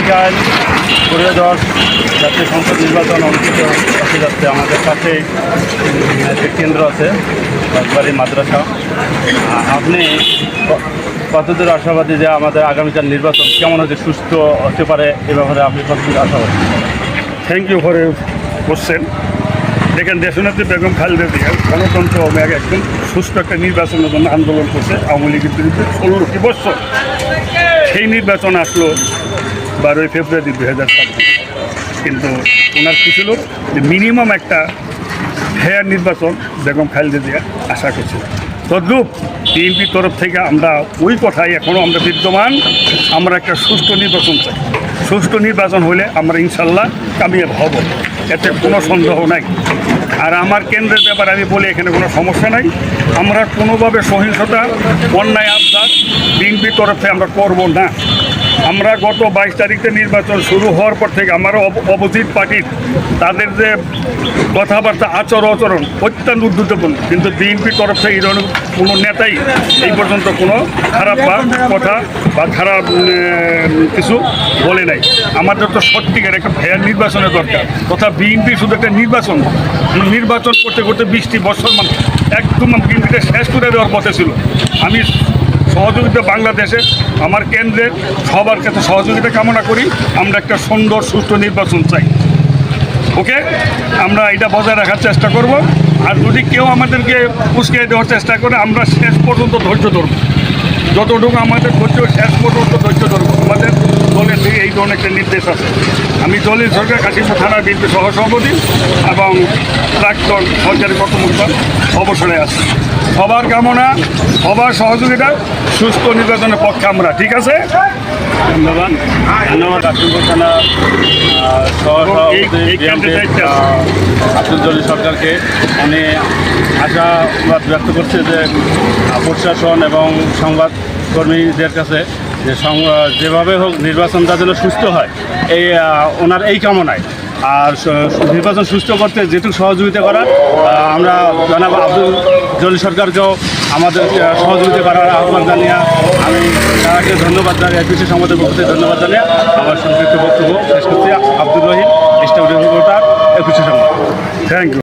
আগামীকাল 15 জাতীয় সংসদ নির্বাচন অনুষ্ঠিত হতে যাচ্ছে। আমাদের কাছে যে কেন্দ্র আছে রাজবাড়ি মাদ্রাসা। আপনি কতদূর আশাবাদী যে আমাদের আগামীকাল নির্বাচন কেমন হতে সুস্থ হতে পারে এ ব্যাপারে আপনি কতদূর আশাবাদী? Thank you for your question. দেখেন, দেশনেত্রী বেগম খালেদা জিয়া গণতন্ত্র একদম সুস্থ একটা নির্বাচনের জন্য আন্দোলন করছে আওয়ামী লীগের বিরুদ্ধে 16টি বছর। সেই নির্বাচন আসলো 12ই ফেব্রুয়ারি 2007। কিন্তু ওনার কী ছিল যে মিনিমাম একটা ফেয়ার নির্বাচন বেগম খালেদা জিয়া আশা করছে। তদ্রূপ বিএনপির তরফ থেকে আমরা ওই কথাই এখনও আমরা বিদ্যমান, আমরা একটা সুষ্ঠু নির্বাচন চাই। সুষ্ঠু নির্বাচন হলে আমরা ইনশাল্লাহ কামিয়াব হব, এতে কোনো সন্দেহ নাই। আর আমার কেন্দ্রের ব্যাপারে আমি বলি, এখানে কোনো সমস্যা নাই। আমরা কোনোভাবে সহিংসতা, অন্যায় আবদার বিএনপির তরফ থেকে আমরা করব না। আমরা গত 22 তারিখে নির্বাচন শুরু হওয়ার পর থেকে আমার অপোজিট পার্টির তাদের যে কথাবার্তা আচরণ অত্যন্ত উদ্ধতপূর্ণ, কিন্তু বিএনপির তরফ থেকে এই ধরনের কোনো নেতাই এই পর্যন্ত কোনো খারাপ কথা বা খারাপ কিছু বলে নাই। আমাদের তো সত্যিকার একটা ফেয়ার নির্বাচনের দরকার। তথা বিএনপি শুধু একটা নির্বাচন করতে করতে 20টি বছর মানে একদম বিএনপিটা শেষ করে দেওয়ার পথে ছিল। আমি সহযোগিতা বাংলাদেশে আমার কেন্দ্রের সবার কাছে সহযোগিতা কামনা করি। আমরা একটা সুন্দর সুষ্ঠু নির্বাচন চাই। ওকে, আমরা এটা বজায় রাখার চেষ্টা করব। আর যদি কেউ আমাদেরকে উস্কে দেওয়ার চেষ্টা করে, আমরা শেষ পর্যন্ত ধৈর্য ধরব। যতটুকু আমাদের ধৈর্য, শেষ পর্যন্ত ধৈর্য ধরব। আমাদের দলের থেকে এই ধরনের একটা নির্দেশ আছে। আমি জলিল সরকার, কাশিমপুর থানা বিএনপি সহসভাপতি এবং প্রাক্তন সরকারি কর্মকর্তা অবসরে আছে। সবার কামনা, সবার সহযোগিতা, সুস্থ নির্বাচনের পক্ষে আমরা। ঠিক আছে, ধন্যবাদ। কাশিমপুর থানা সহসভাপতি আব্দুল জলিল সরকারকে উনি আশাবাদ ব্যক্ত করছে যে প্রশাসন এবং সংবাদকর্মীদের কাছে যে যেভাবে হোক নির্বাচনটা যেন সুস্থ হয়, এই ওনার এই কামনায়। আর নির্বাচন সুস্থ করতে যেটুকু সহযোগিতা করার আমরা জানাব আব্দুল জলিল সরকারকেও আমাদের সহযোগিতা করার আহ্বান জানিয়ে আমি তাকে ধন্যবাদ জানিয়ে কৃষি সংবাদের পক্ষ থেকে ধন্যবাদ জানিয়ে আমার সংক্ষিপ্ত বক্তব্য শেষ করছি। আব্দুর রহিম, স্টাফ রিপোর্টার, কৃষি সংবাদ। Thank you.